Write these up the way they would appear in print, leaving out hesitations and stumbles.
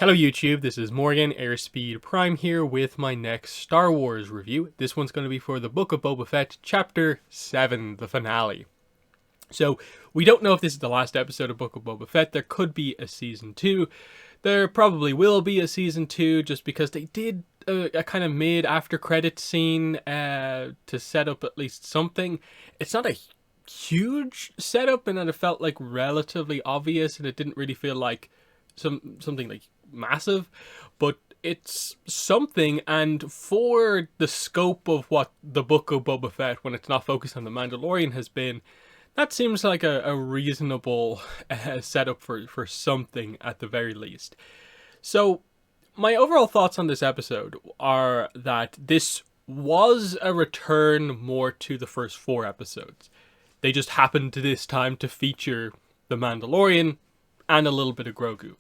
Hello YouTube, this is Morgan, Airspeed Prime here with my next Star Wars review. This one's going to be for the Book of Boba Fett, Chapter 7, the finale. So, we don't know if this is the last episode of Book of Boba Fett. There could be a Season 2. There probably will be a Season 2 just because they did a kind of mid-after credit scene to set up at least something. It's not a huge setup and it felt like relatively obvious and it didn't really feel like something like massive, but it's something. And for the scope of what the Book of Boba Fett, when it's not focused on the Mandalorian, has been, that seems like a reasonable setup for something at the very least. So my overall thoughts on this episode are that this was a return more to the first 4 episodes. They just happened to this time to feature the Mandalorian and a little bit of Grogu.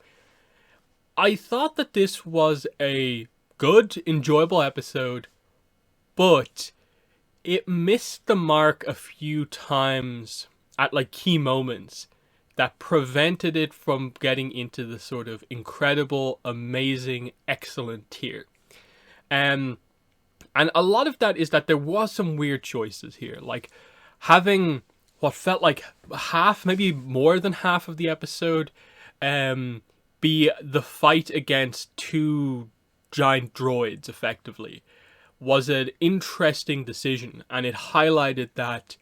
I thought that this was a good, enjoyable episode, but it missed the mark a few times at like key moments that prevented it from getting into the sort of incredible, amazing, excellent tier. And a lot of that is that there was some weird choices here, like having what felt like half, maybe more than half of the episode be the fight against 2 giant droids, effectively, was an interesting decision, and it highlighted that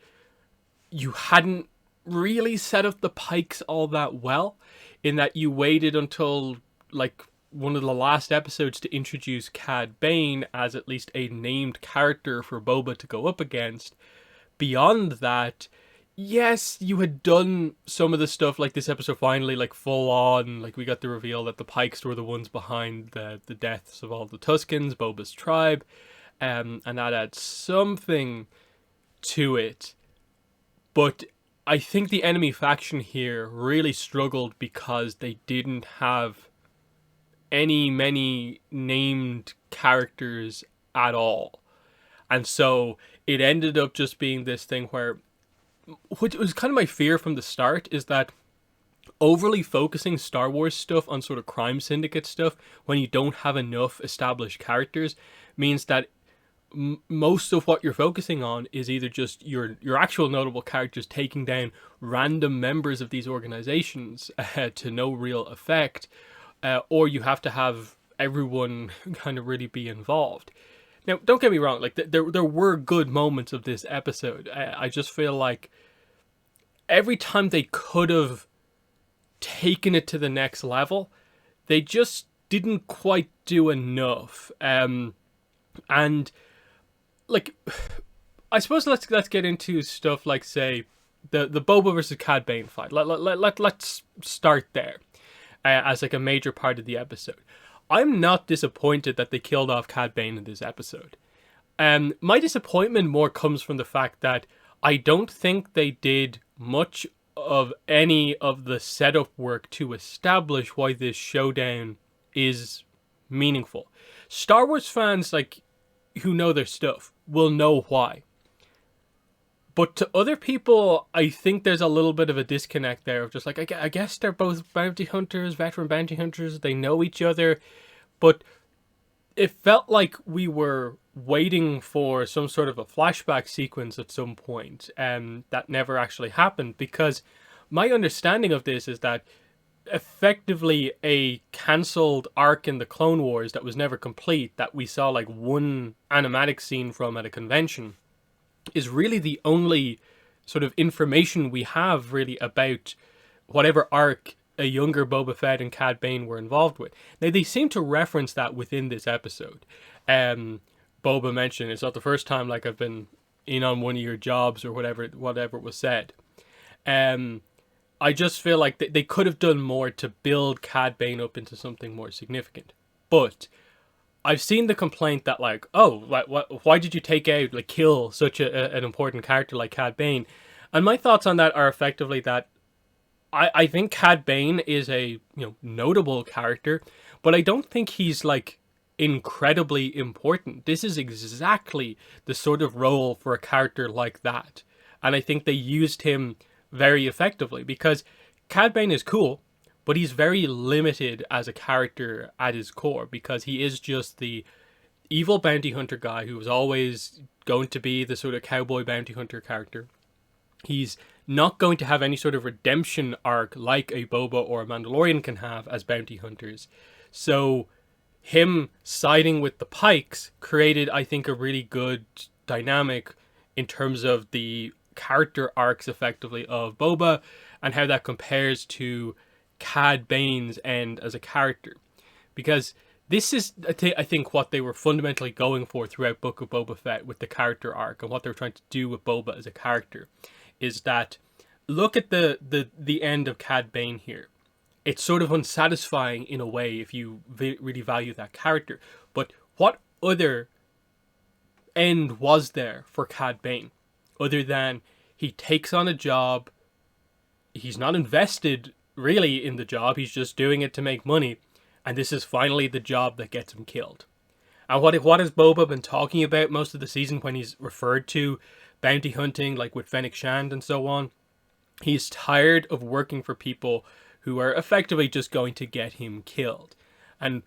you hadn't really set up the Pikes all that well, in that you waited until like one of the last episodes to introduce Cad Bane as at least a named character for Boba to go up against. Beyond that, yes, you had done some of the stuff like this episode finally, like full on, like we got the reveal that the Pikes were the ones behind the deaths of all the Tuskens, Boba's tribe, and that adds something to it. But I think the enemy faction here really struggled because they didn't have many named characters at all. And so it ended up just being this thing where, which was kind of my fear from the start, is that overly focusing Star Wars stuff on sort of crime syndicate stuff when you don't have enough established characters means that most of what you're focusing on is either just your actual notable characters taking down random members of these organizations to no real effect, or you have to have everyone kind of really be involved. Now, don't get me wrong, like there were good moments of this episode. I just feel like every time they could have taken it to the next level, they just didn't quite do enough. And like, I suppose let's get into stuff like, say, the Boba versus Cad Bane fight. Let's start there as like a major part of the episode. I'm not disappointed that they killed off Cad Bane in this episode. My disappointment more comes from the fact that I don't think they did much of any of the setup work to establish why this showdown is meaningful. Star Wars fans, like, who know their stuff will know why. But to other people, I think there's a little bit of a disconnect there of just like, I guess they're both bounty hunters, veteran bounty hunters, they know each other, but it felt like we were waiting for some sort of a flashback sequence at some point, and that never actually happened, because my understanding of this is that effectively a cancelled arc in the Clone Wars that was never complete, that we saw like one animatic scene from at a convention, is really the only sort of information we have really about whatever arc a younger Boba Fett and Cad Bane were involved with. Now, they seem to reference that within this episode. Boba mentioned, it's not the first time like I've been in on one of your jobs, or whatever was said. I just feel like they could have done more to build Cad Bane up into something more significant. But I've seen the complaint that like, oh, why did you take out, like, kill such an important character like Cad Bane? And my thoughts on that are effectively that I think Cad Bane is a notable character, but I don't think he's like incredibly important. This is exactly the sort of role for a character like that. And I think they used him very effectively, because Cad Bane is cool, but he's very limited as a character at his core, because he is just the evil bounty hunter guy who was always going to be the sort of cowboy bounty hunter character. He's not going to have any sort of redemption arc like a Boba or a Mandalorian can have as bounty hunters. So him siding with the Pikes created, I think, a really good dynamic in terms of the character arcs, effectively, of Boba, and how that compares to Cad Bane's end as a character. Because this is, I think, what they were fundamentally going for throughout Book of Boba Fett with the character arc, and what they're trying to do with Boba as a character, is that look at the end of Cad Bane here. It's sort of unsatisfying in a way if you really value that character. But what other end was there for Cad Bane other than he takes on a job, he's not invested really in the job, he's just doing it to make money, and this is finally the job that gets him killed. And what has Boba been talking about most of the season when he's referred to bounty hunting, like with Fennec Shand and so on? He's tired of working for people who are effectively just going to get him killed. And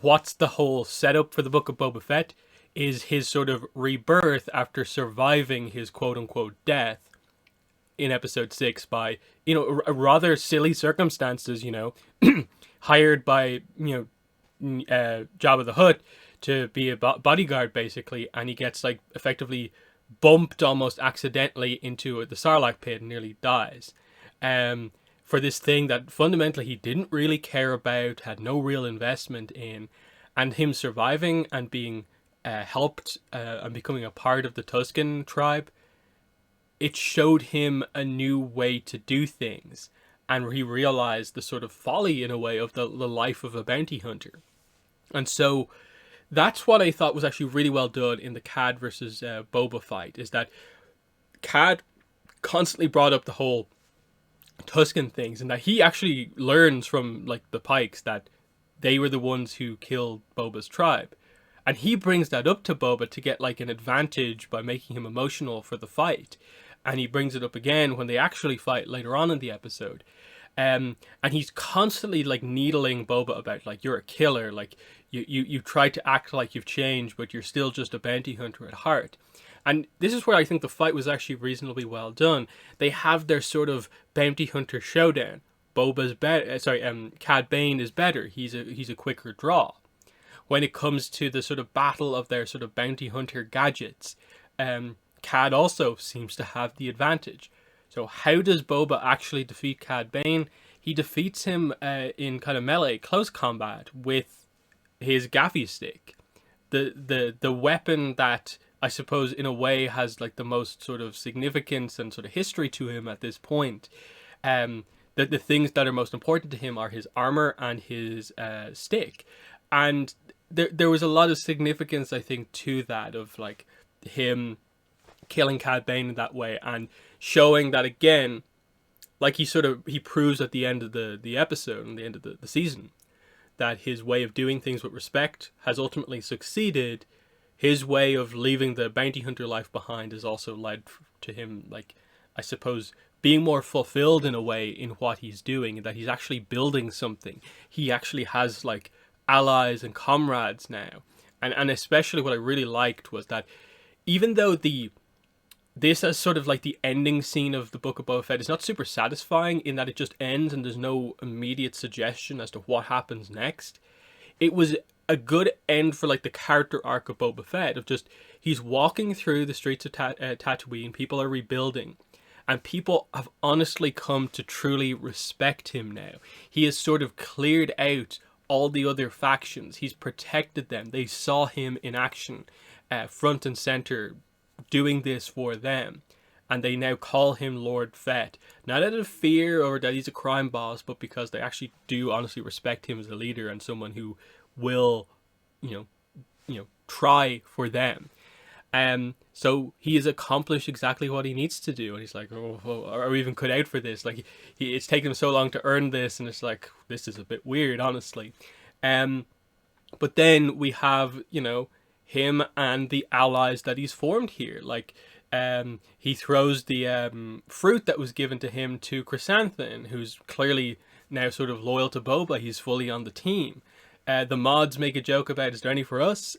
what's the whole setup for the Book of Boba Fett is his sort of rebirth after surviving his quote-unquote death in episode 6 by, rather silly circumstances, hired by, Jabba the Hutt to be a bodyguard, basically, and he gets, effectively bumped almost accidentally into the Sarlacc pit and nearly dies. For this thing that fundamentally he didn't really care about, had no real investment in, and him surviving and being helped and becoming a part of the Tusken tribe, it showed him a new way to do things, and he realized the sort of folly, in a way, of the life of a bounty hunter. And so that's what I thought was actually really well done in the Cad versus Boba fight, is that Cad constantly brought up the whole Tusken things, and that he actually learns from the Pikes that they were the ones who killed Boba's tribe, and he brings that up to Boba to get an advantage by making him emotional for the fight, and he brings it up again when they actually fight later on in the episode. And he's constantly needling Boba about you're a killer, you try to act like you've changed, but you're still just a bounty hunter at heart. And this is where I think the fight was actually reasonably well done. They have their sort of bounty hunter showdown. Boba's better. Cad Bane is better. He's a quicker draw. When it comes to the sort of battle of their sort of bounty hunter gadgets, Cad also seems to have the advantage. So how does Boba actually defeat Cad Bane? He defeats him in kind of melee, close combat, with his gaffy stick. The weapon that, I suppose, in a way, has the most sort of significance and sort of history to him at this point. The things that are most important to him are his armor and his stick. And there was a lot of significance, I think, to that, of him killing Cad Bane in that way, and showing that, again, he proves at the end of the episode and the end of the season, that his way of doing things with respect has ultimately succeeded. His way of leaving the bounty hunter life behind has also led to him, I suppose, being more fulfilled in a way in what he's doing, and that he's actually building something. He actually has allies and comrades now. And especially what I really liked was that even though this as sort of the ending scene of the Book of Boba Fett is not super satisfying, in that it just ends and there's no immediate suggestion as to what happens next, it was a good end for the character arc of Boba Fett, of just, he's walking through the streets of Tatooine, people are rebuilding, and people have honestly come to truly respect him now. He has sort of cleared out all the other factions, he's protected them, they saw him in action, front and center, doing this for them, and they now call him Lord Fett, not out of fear or that he's a crime boss, but because they actually do honestly respect him as a leader and someone who will try for them. So he has accomplished exactly what he needs to do, and he's are we even cut out for this? It's taken him so long to earn this, and it's this is a bit weird, honestly. But then we have him and the allies that he's formed here. He throws the fruit that was given to him to Chrysanthemum, who's clearly now sort of loyal to Boba. He's fully on the team. The mods make a joke about, is there any for us?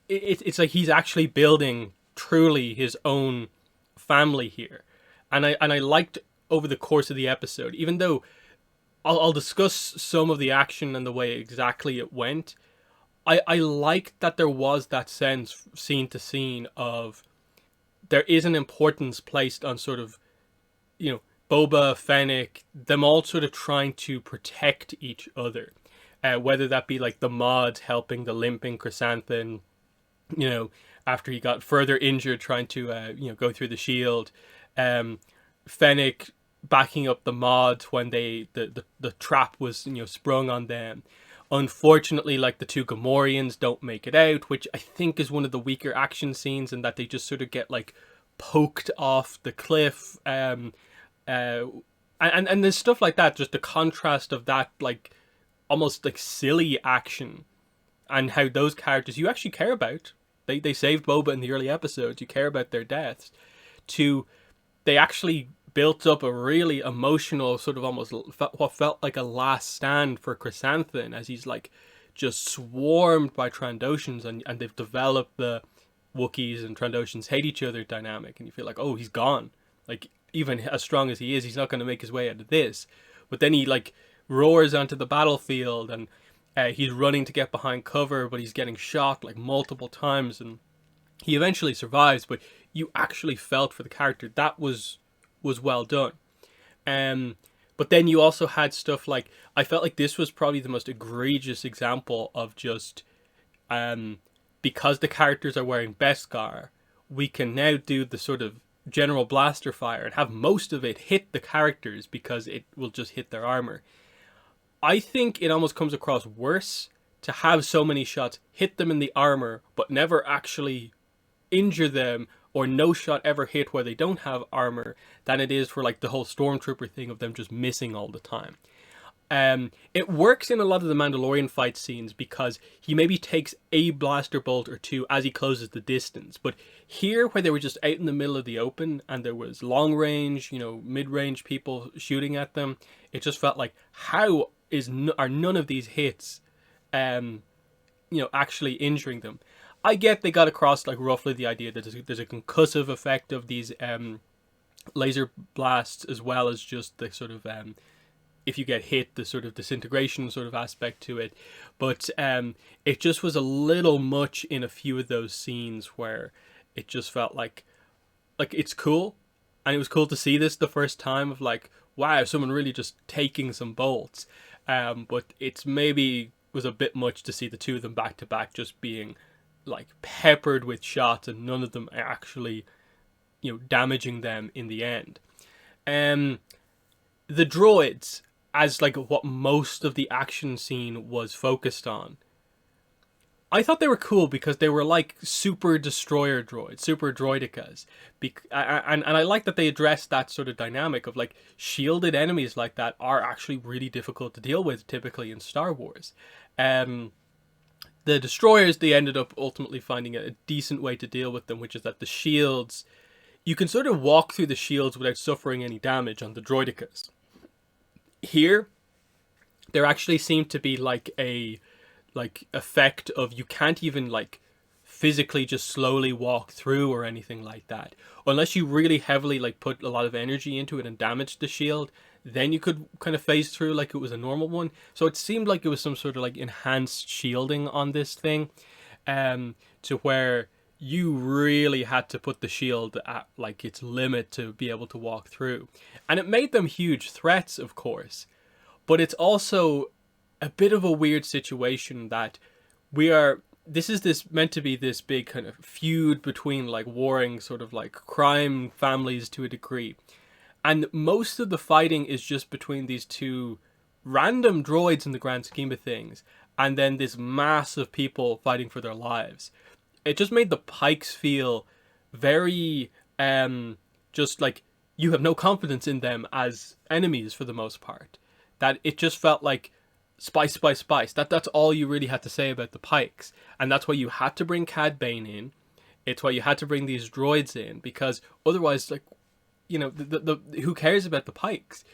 It's like he's actually building truly his own family here. And I liked over the course of the episode, even though I'll discuss some of the action and the way exactly it went, I liked that there was that sense, scene to scene, of there is an importance placed on sort of, Boba, Fennec, them all sort of trying to protect each other. Whether that be like the mods helping the limping Chrysanthemum, after he got further injured trying to, go through the shield. Fennec backing up the mods when the trap was, sprung on them. Unfortunately, like, the two Gamorreans don't make it out, which I think is one of the weaker action scenes, in that they just sort of get like poked off the cliff. And there's stuff like that, just the contrast of that, like, almost like silly action, and how those characters you actually care about, they saved Boba in the early episodes, you care about their deaths, to they actually built up a really emotional sort of almost what felt like a last stand for Chrysanthemum, as he's like just swarmed by Trandoshans, and they've developed the Wookiees and Trandoshans hate each other dynamic, and you feel like, oh, he's gone. Like, even as strong as he is, he's not going to make his way out of this. But then he like roars onto the battlefield, and he's running to get behind cover, but he's getting shot like multiple times, and he eventually survives. But you actually felt for the character. That was well done. But then you also had stuff like, I felt like this was probably the most egregious example of just, because the characters are wearing Beskar, we can now do the sort of general blaster fire and have most of it hit the characters because it will just hit their armor. I think it almost comes across worse to have so many shots hit them in the armor but never actually injure them, or no shot ever hit where they don't have armor, than it is for like the whole Stormtrooper thing of them just missing all the time. It works in a lot of the Mandalorian fight scenes because he maybe takes a blaster bolt or two as he closes the distance. But here, where they were just out in the middle of the open and there was long range, mid-range people shooting at them, it just felt like, how are none of these hits, actually injuring them? I get they got across like roughly the idea that there's a concussive effect of these laser blasts, as well as just the sort of if you get hit, the sort of disintegration sort of aspect to it. But it just was a little much in a few of those scenes where it just felt like it's cool, and it was cool to see this the first time of like, wow, someone really just taking some bolts. But it's maybe was a bit much to see the two of them back to back just being like peppered with shots, and none of them actually, damaging them in the end. The droids, as like what most of the action scene was focused on, I thought they were cool because they were like super destroyer droids, super droidicas. And I like that they addressed that sort of dynamic of like, shielded enemies like that are actually really difficult to deal with typically in Star Wars. The destroyers, they ended up ultimately finding a decent way to deal with them, which is that the shields, you can sort of walk through the shields without suffering any damage on the droidicas. Here, there actually seemed to be like a effect of, you can't even like physically just slowly walk through or anything like that, unless you really heavily like put a lot of energy into it and damage the shield. Then you could kind of phase through like it was a normal one. So it seemed like it was some sort of like enhanced shielding on this thing, to where you really had to put the shield at like its limit to be able to walk through. And it made them huge threats, of course, but it's also a bit of a weird situation that this is meant to be this big kind of feud between like warring sort of like crime families to a degree. And most of the fighting is just between these two random droids in the grand scheme of things, and then this mass of people fighting for their lives. It just made the Pikes feel very, just like you have no confidence in them as enemies for the most part. That it just felt like spice, spice, spice. That's all you really had to say about the Pikes. And that's why you had to bring Cad Bane in. It's why you had to bring these droids in, because otherwise, like, the who cares about the Pikes?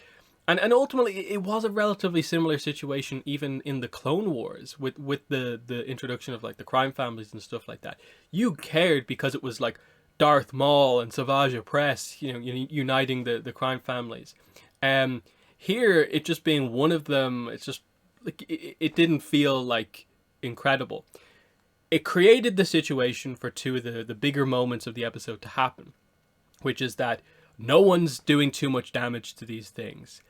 And ultimately, it was a relatively similar situation even in the Clone Wars with the introduction of like the crime families and stuff like that. You cared because it was like Darth Maul and Savage Opress, uniting the crime families. Um, Here, it just being one of them, it's just like it didn't feel like incredible. It created the situation for two of the bigger moments of the episode to happen, which is that no one's doing too much damage to these things.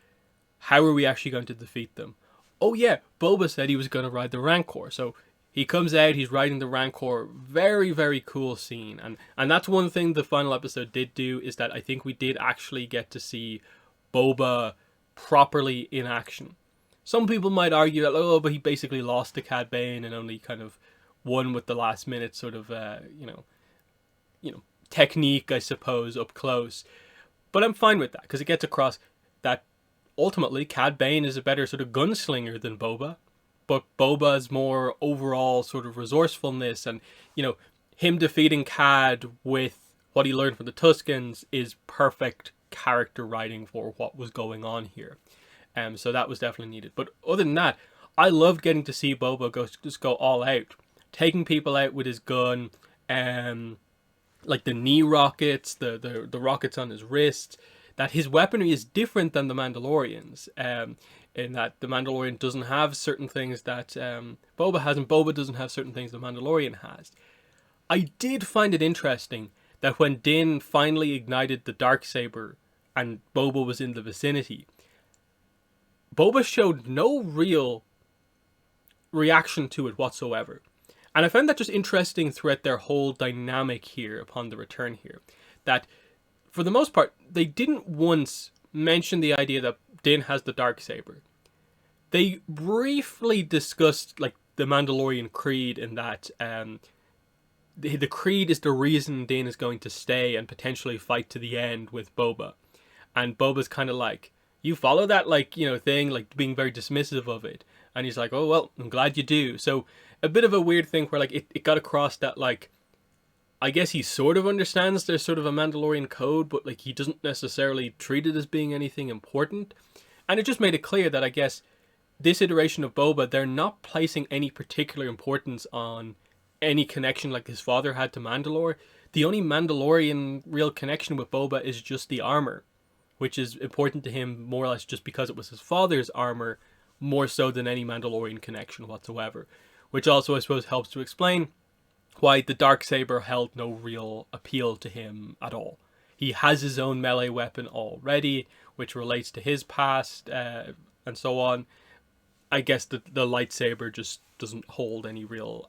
How are we actually going to defeat them? Oh yeah, Boba said he was going to ride the Rancor. So he comes out, he's riding the Rancor. Very, very cool scene. And that's one thing the final episode did do, is that I think we did actually get to see Boba properly in action. Some people might argue that, oh, but he basically lost to Cad Bane and only kind of won with the last minute sort of, technique, I suppose, up close. But I'm fine with that, because it gets across that ultimately Cad Bane is a better sort of gunslinger than Boba, but Boba's more overall sort of resourcefulness and, him defeating Cad with what he learned from the Tuskens is perfect character writing for what was going on here. So that was definitely needed. But other than that, I loved getting to see Boba just go all out, taking people out with his gun, like the knee rockets, the rockets on his wrist. That his weaponry is different than the Mandalorians, in that the Mandalorian doesn't have certain things that Boba has, and Boba doesn't have certain things the Mandalorian has. I did find it interesting that when Din finally ignited the Darksaber and Boba was in the vicinity, Boba showed no real reaction to it whatsoever. And I found that just interesting throughout their whole dynamic here upon the return here. That for the most part, they didn't once mention the idea that Din has the Darksaber. They briefly discussed like the Mandalorian creed, and that the creed is the reason Din is going to stay and potentially fight to the end with Boba. And Boba's kind of like, you follow that thing, like being very dismissive of it. And he's like, oh well, I'm glad you do. So a bit of a weird thing where like it got across that like, I guess he sort of understands there's sort of a Mandalorian code, but like he doesn't necessarily treat it as being anything important. And it just made it clear that I guess this iteration of Boba, they're not placing any particular importance on any connection like his father had to Mandalore. The only Mandalorian real connection with Boba is just the armor, which is important to him more or less just because it was his father's armor, more so than any Mandalorian connection whatsoever. Which also, I suppose, helps to explain why the Darksaber held no real appeal to him at all. He has his own melee weapon already, which relates to his past, and so on. I guess the lightsaber just doesn't hold any real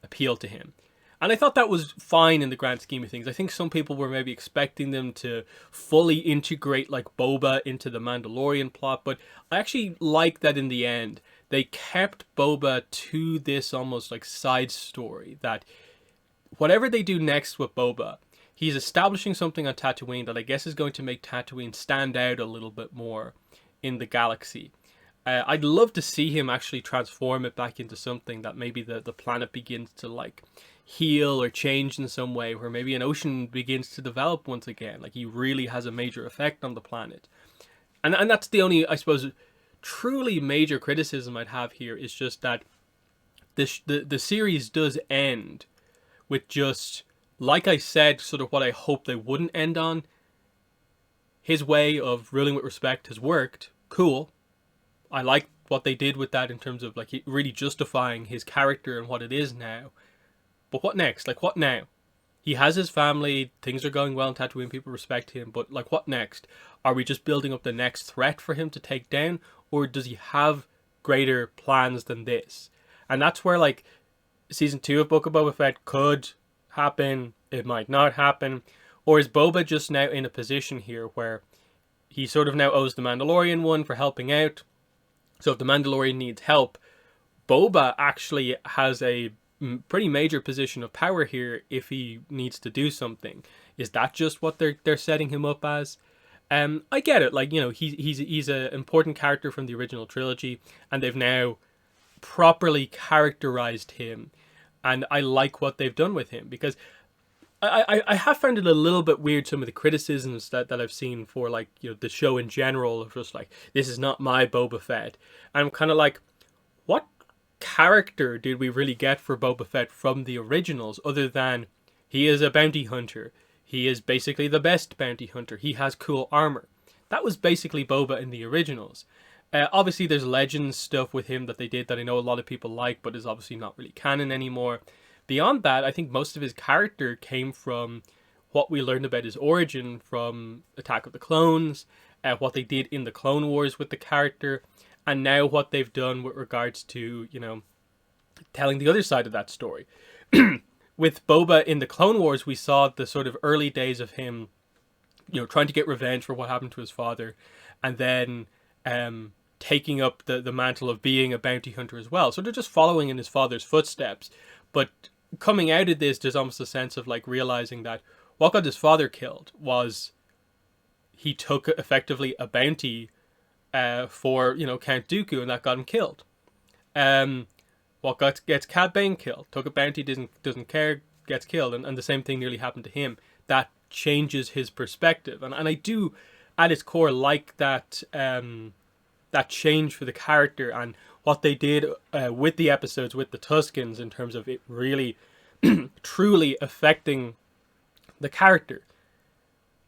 appeal to him. And I thought that was fine in the grand scheme of things. I think some people were maybe expecting them to fully integrate like Boba into the Mandalorian plot, but I actually like that in the end they kept Boba to this almost like side story, that whatever they do next with Boba, he's establishing something on Tatooine that I guess is going to make Tatooine stand out a little bit more in the galaxy. I'd love to see him actually transform it back into something that maybe the planet begins to like heal or change in some way, where maybe an ocean begins to develop once again. Like he really has a major effect on the planet. And that's the only, I suppose, truly major criticism I'd have here, is just that the series does end with just, like I said, sort of what I hoped they wouldn't end on. His way of ruling with respect has worked. Cool. I like what they did with that in terms of like really justifying his character and what it is now. But what next? Like, what now? He has his family, things are going well in Tatooine, people respect him, but like, what next? Are we just building up the next threat for him to take down? Or does he have greater plans than this? And that's where like season 2 of Book of Boba Fett could happen, it might not happen. Or is Boba just now in a position here where he sort of now owes the Mandalorian one for helping out? So if the Mandalorian needs help, Boba actually has a pretty major position of power here if he needs to do something. Is that just what they're setting him up as? I get it. Like, he's an important character from the original trilogy, and they've now properly characterized him, and I like what they've done with him, because I have found it a little bit weird, some of the criticisms that I've seen for, like, the show in general, of just like, this is not my Boba Fett. And I'm kind of like, what character did we really get for Boba Fett from the originals, other than he is a bounty hunter? He is basically the best bounty hunter. He has cool armor. That was basically Boba in the originals. Obviously, there's Legends stuff with him that they did that I know a lot of people like, but is obviously not really canon anymore. Beyond that, I think most of his character came from what we learned about his origin from Attack of the Clones, what they did in the Clone Wars with the character, and now what they've done with regards to, telling the other side of that story. With Boba in the Clone Wars, we saw the sort of early days of him, trying to get revenge for what happened to his father, and then taking up the mantle of being a bounty hunter as well. So they're just following in his father's footsteps. But coming out of this, there's almost a sense of, like, realizing that what got his father killed was he took effectively a bounty for, Count Dooku, and that got him killed. What gets Cad Bane killed, took a bounty, doesn't care, gets killed, and the same thing nearly happened to him. That changes his perspective, and I do, at its core, like that that change for the character, and what they did with the episodes with the Tuskens, in terms of it really truly affecting the character.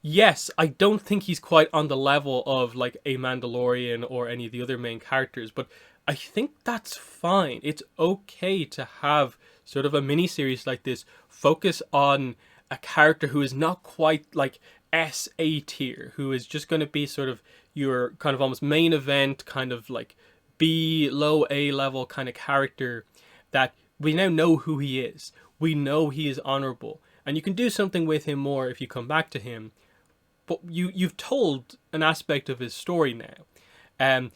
Yes, I don't think he's quite on the level of, like, a Mandalorian or any of the other main characters, but I think that's fine. It's okay to have sort of a mini-series like this focus on a character who is not quite, like, S-A tier, who is just going to be sort of your kind of almost main event, kind of like B, low A level kind of character, that we now know who he is. We know he is honorable, and you can do something with him more if you come back to him. But you've told an aspect of his story now.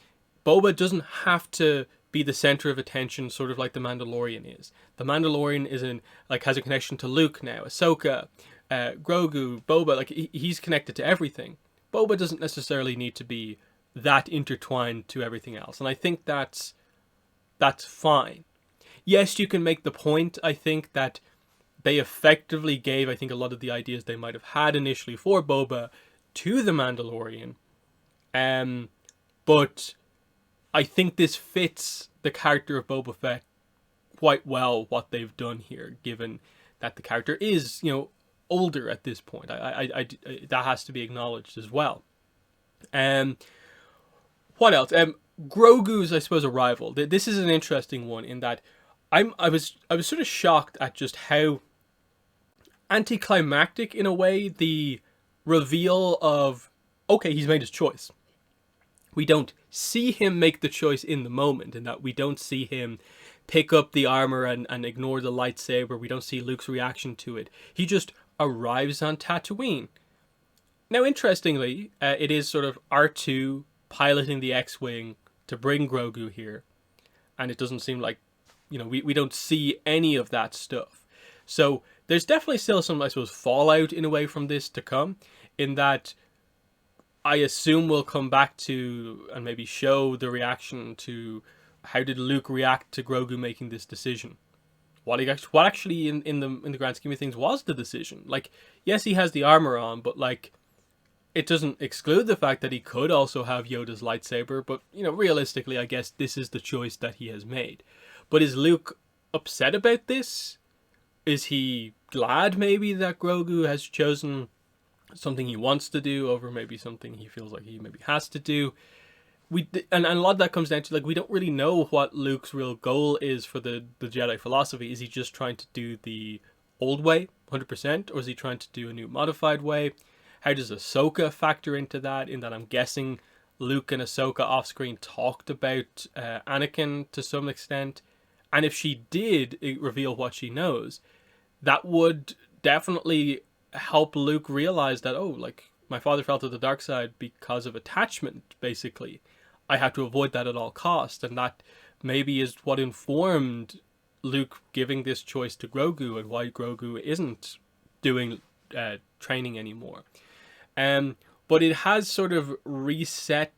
Boba doesn't have to be the center of attention, sort of like the Mandalorian is. The Mandalorian has a connection to Luke now, Ahsoka, Grogu, Boba. Like, he's connected to everything. Boba doesn't necessarily need to be that intertwined to everything else, and I think that's fine. Yes, you can make the point, I think, that they effectively gave, I think, a lot of the ideas they might have had initially for Boba to the Mandalorian. But I think this fits the character of Boba Fett quite well, what they've done here, given that the character is, older at this point. I that has to be acknowledged as well. What else? Grogu's, I suppose, arrival. This is an interesting one in that I was sort of shocked at just how anticlimactic, in a way, the reveal of, okay, he's made his choice. We don't see him make the choice in the moment, in that we don't see him pick up the armor and ignore the lightsaber. We don't see Luke's reaction to it. He just arrives on Tatooine. Now, interestingly, it is sort of R2 piloting the X-Wing to bring Grogu here, and it doesn't seem like, we don't see any of that stuff. So there's definitely still some, I suppose, fallout in a way from this to come, in that I assume we'll come back to and maybe show the reaction to how did Luke react to Grogu making this decision. What actually in the grand scheme of things was the decision? Like, yes, he has the armor on, but, like, it doesn't exclude the fact that he could also have Yoda's lightsaber. But, realistically, I guess this is the choice that he has made. But is Luke upset about this? Is he glad maybe that Grogu has chosen something he wants to do over maybe something he feels like he maybe has to do? And a lot of that comes down to, like, we don't really know what Luke's real goal is for the Jedi philosophy. Is he just trying to do the old way, 100%? Or is he trying to do a new modified way? How does Ahsoka factor into that? In that I'm guessing Luke and Ahsoka off screen talked about Anakin to some extent. And if she did reveal what she knows, that would definitely help Luke realize that, oh, like, my father fell to the dark side because of attachment, basically. I have to avoid that at all costs. And that maybe is what informed Luke giving this choice to Grogu, and why Grogu isn't doing training anymore. But it has sort of reset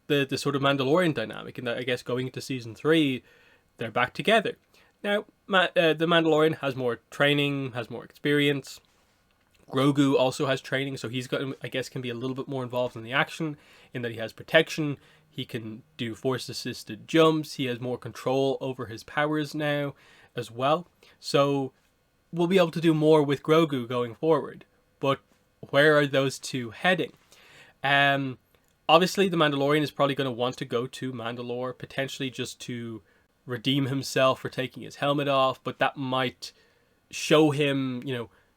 the sort of Mandalorian dynamic, in that, I guess, going into season 3, they're back together. Now, the Mandalorian has more training, has more experience. Grogu also has training, so he's got, I guess, can be a little bit more involved in the action, in that he has protection. He can do force-assisted jumps. He has more control over his powers now as well. So we'll be able to do more with Grogu going forward. But where are those two heading? Obviously, the Mandalorian is probably going to want to go to Mandalore, potentially just to redeem himself for taking his helmet off, but that might show him,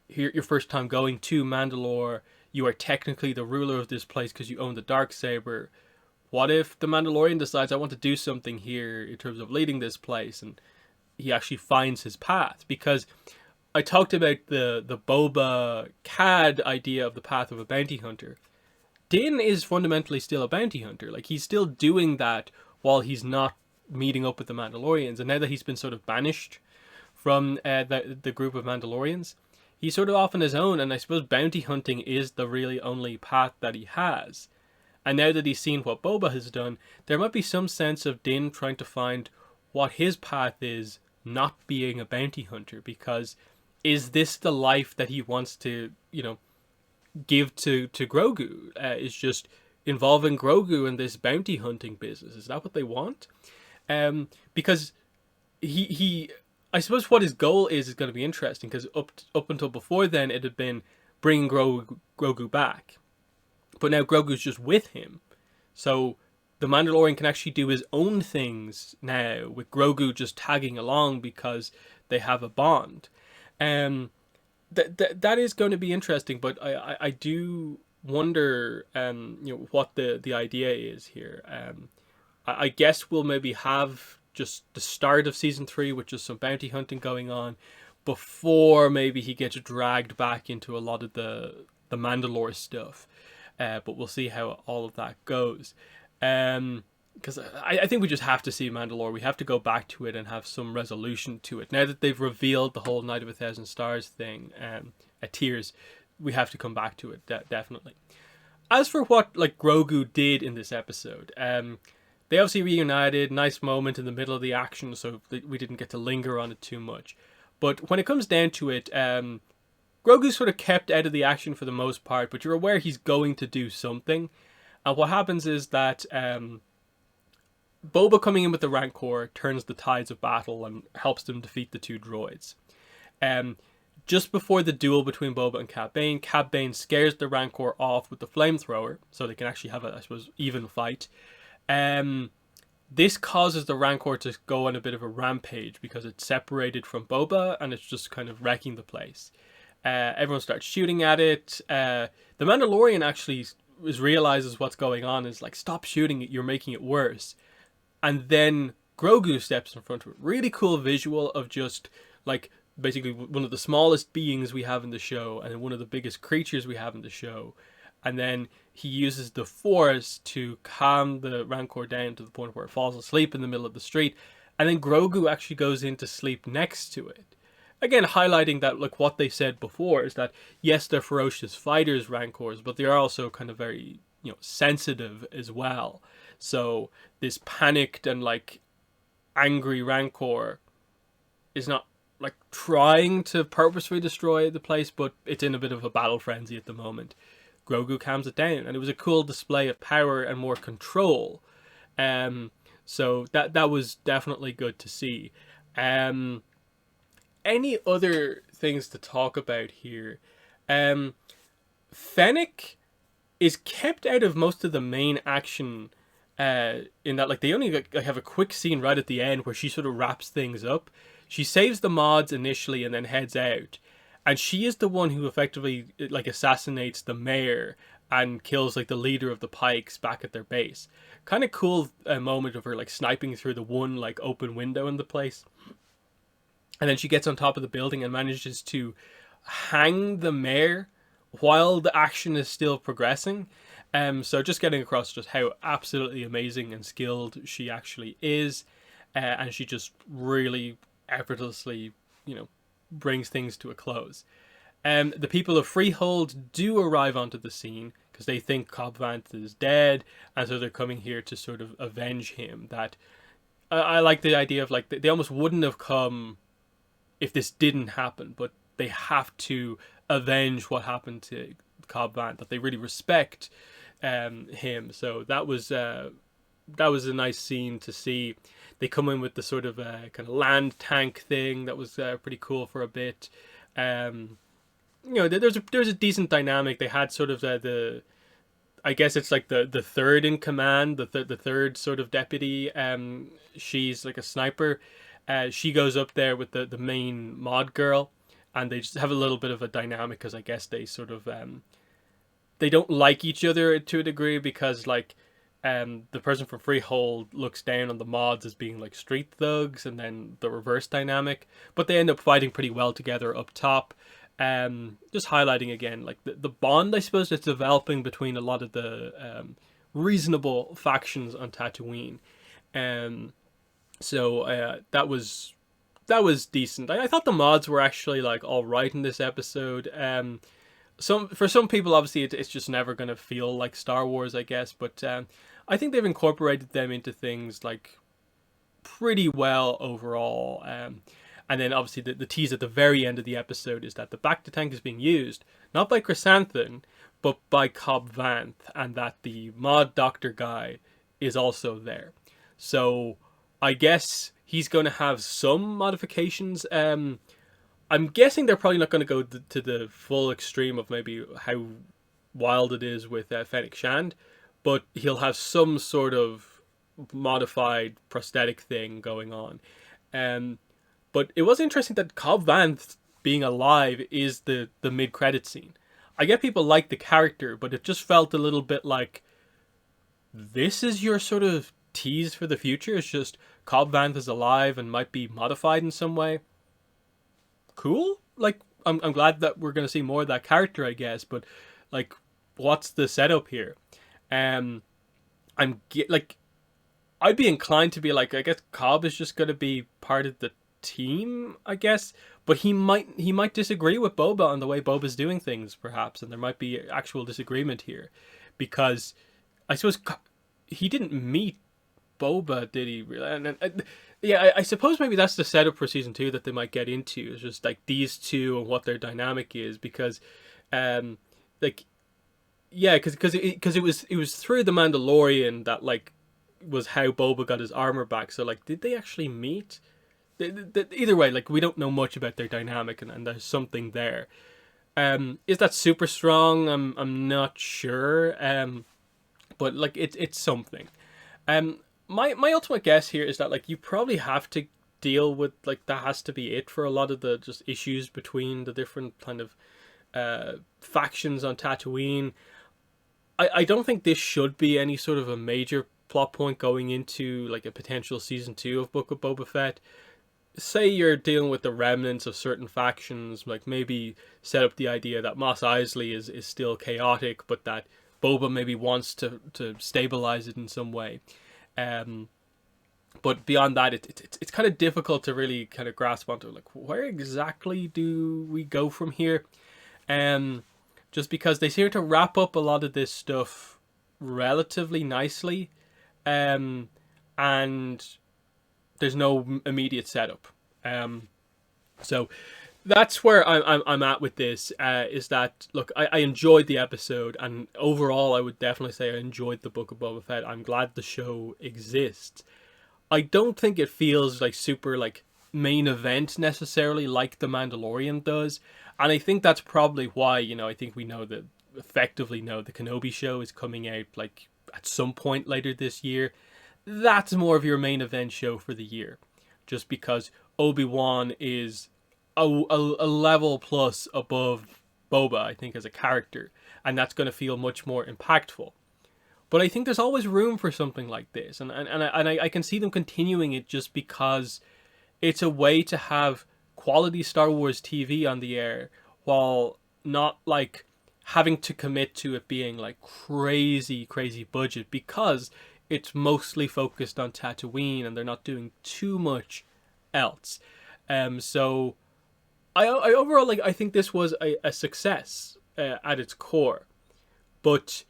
here your first time going to Mandalore, you are technically the ruler of this place because you own the Darksaber. What if the Mandalorian decides, I want to do something here in terms of leading this place, and he actually finds his path? Because I talked about the Boba Cad idea of the path of a bounty hunter. Din is fundamentally still a bounty hunter. Like, he's still doing that while he's not meeting up with the Mandalorians. And now that he's been sort of banished from the group of Mandalorians, he's sort of off on his own. And I suppose bounty hunting is the really only path that he has. And now that he's seen what Boba has done, there might be some sense of Din trying to find what his path is, not being a bounty hunter. Because is this the life that he wants to, give to Grogu? Is just involving Grogu in this bounty hunting business? Is that what they want? Because he I suppose what his goal is going to be interesting, because up until before then it had been bringing Grogu back, but now Grogu's just with him, so the Mandalorian can actually do his own things now with Grogu just tagging along because they have a bond. That is going to be interesting, but I do wonder what the idea is here. I guess we'll maybe have just the start of season 3, which is some bounty hunting going on, before maybe he gets dragged back into a lot of the Mandalore stuff. But we'll see how all of that goes. Because I think we just have to see Mandalore. We have to go back to it and have some resolution to it. Now that they've revealed the whole Night of 1,000 Stars thing at Tears, we have to come back to it, definitely. As for what Grogu did in this episode, they obviously reunited, nice moment in the middle of the action, so we didn't get to linger on it too much. But when it comes down to it, Grogu's sort of kept out of the action for the most part, but you're aware he's going to do something. And what happens is that Boba coming in with the Rancor turns the tides of battle and helps them defeat the two droids. Just before the duel between Boba and Cad Bane scares the Rancor off with the flamethrower, so they can actually have a, I suppose, even fight. This causes the Rancor to go on a bit of a rampage because it's separated from Boba and it's just kind of wrecking the place. Everyone starts shooting at it. The Mandalorian actually realizes what's going on, is like, stop shooting it, you're making it worse. And then Grogu steps in front of it. Really cool visual of just basically one of the smallest beings we have in the show and one of the biggest creatures we have in the show. And then he uses the Force to calm the Rancor down to the point where it falls asleep in the middle of the street. And then Grogu actually goes in to sleep next to it. Again, highlighting that, what they said before, is that, yes, they're ferocious fighters, Rancors, but they are also kind of very, sensitive as well. So this panicked and, angry Rancor is not, trying to purposefully destroy the place, but it's in a bit of a battle frenzy at the moment. Grogu calms it down, and it was a cool display of power and more control. So that was definitely good to see. Any other things to talk about here? Fennec is kept out of most of the main action, in that they only have a quick scene right at the end where she sort of wraps things up. She saves the mods initially and then heads out. And she is the one who effectively assassinates the mayor and kills the leader of the Pikes back at their base. Kind of cool moment of her sniping through the one open window in the place. And then she gets on top of the building and manages to hang the mayor while the action is still progressing. So just getting across just how absolutely amazing and skilled she actually is. And she just really effortlessly, brings things to a close. The people of Freehold do arrive onto the scene because they think Cobb Vanth is dead, and so they're coming here to sort of avenge him. That I like the idea of like they almost wouldn't have come if this didn't happen, but they have to avenge what happened to Cobb Vanth. That they really respect him. So that was a nice scene to see. They come in with the sort of kind of land tank thing that was pretty cool for a bit. Um, there's a decent dynamic. They had sort of the I guess it's like the third in command, the third sort of deputy. She's like a sniper. She goes up there with the main mod girl, and they just have a little bit of a dynamic because I guess they sort of they don't like each other to a degree because like the person from Freehold looks down on the mods as being like street thugs, and then the reverse dynamic. But they end up fighting pretty well together up top. Just highlighting again like the bond I suppose that's developing between a lot of the reasonable factions on Tatooine. Um, that was decent. I thought the mods were actually like all right in this episode. Some people obviously it's just never going to feel like Star Wars, I guess, but I think they've incorporated them into things like pretty well overall. And then obviously the tease at the very end of the episode is that the Bacta tank is being used not by Chrysanthemum but by Cobb Vanth, and that the mod doctor guy is also there. So I guess he's going to have some modifications. I'm guessing they're probably not going to go to the full extreme of maybe how wild it is with Fennec Shand, but he'll have some sort of modified prosthetic thing going on. But it was interesting that Cobb Vanth being alive is the mid-credit scene. I get people like the character, but it just felt a little bit like this is your sort of tease for the future. It's just Cobb Vanth is alive and might be modified in some way. Cool. Like I'm glad that we're gonna see more of that character, I guess. But like, what's the setup here? Like, I'd be inclined to be like, I guess Cobb is just gonna be part of the team, I guess. But he might disagree with Boba on the way Boba's doing things, perhaps, and there might be actual disagreement here, because I suppose he didn't meet Boba, did he? Really? And yeah, I suppose maybe that's the setup for season 2 that they might get into. Is just like these two and what their dynamic is, because, like, yeah, because it was through the Mandalorian that like was how Boba got his armor back. So like, did they actually meet? Either way, like we don't know much about their dynamic, and there's something there. Is that super strong? I'm not sure. But like it's something. My ultimate guess here is that like you probably have to deal with like that has to be it for a lot of the just issues between the different kind of factions on Tatooine. I don't think this should be any sort of a major plot point going into like a potential season 2 of Book of Boba Fett. Say you're dealing with the remnants of certain factions, like maybe set up the idea that Mos Eisley is still chaotic, but that Boba maybe wants to stabilize it in some way. But beyond that, it's kind of difficult to really kind of grasp onto like where exactly do we go from here. Just because they seem to wrap up a lot of this stuff relatively nicely, and there's no immediate setup. So that's where I'm at with this. Is that look, I enjoyed the episode, and overall I would definitely say I enjoyed the Book of Boba Fett. I'm glad the show exists. I don't think it feels like super like main event necessarily like The Mandalorian does, and I think that's probably why, you know, I think we know that effectively know the Kenobi show is coming out like at some point later this year. That's more of your main event show for the year, just because Obi-Wan is a level plus above Boba, I think, as a character, and that's going to feel much more impactful. But I think there's always room for something like this, and I can see them continuing it just because it's a way to have quality Star Wars TV on the air while not like having to commit to it being like crazy budget, because it's mostly focused on Tatooine and they're not doing too much else. So I overall like I think this was a success at its core, but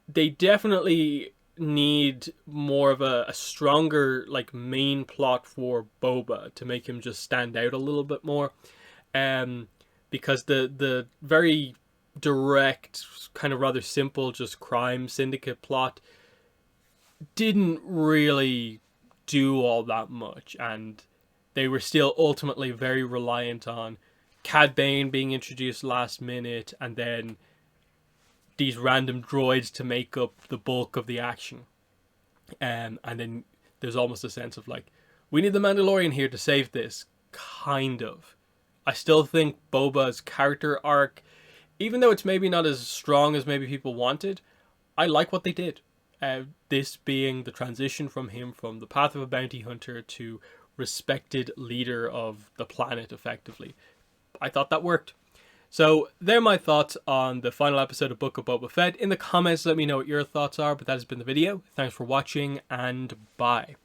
they definitely need more of a stronger like main plot for Boba to make him just stand out a little bit more, because the very direct, kind of rather simple, just crime syndicate plot didn't really do all that much, and they were still ultimately very reliant on Cad Bane being introduced last minute, and then these random droids to make up the bulk of the action. And then there's almost a sense of like, we need the Mandalorian here to save this, kind of. I still think Boba's character arc, even though it's maybe not as strong as maybe people wanted, I like what they did. This being the transition from him from the path of a bounty hunter to respected leader of the planet, effectively. I thought that worked. So they're my thoughts on the final episode of Book of Boba Fett. In the comments, let me know what your thoughts are, but that has been the video. Thanks for watching, and bye.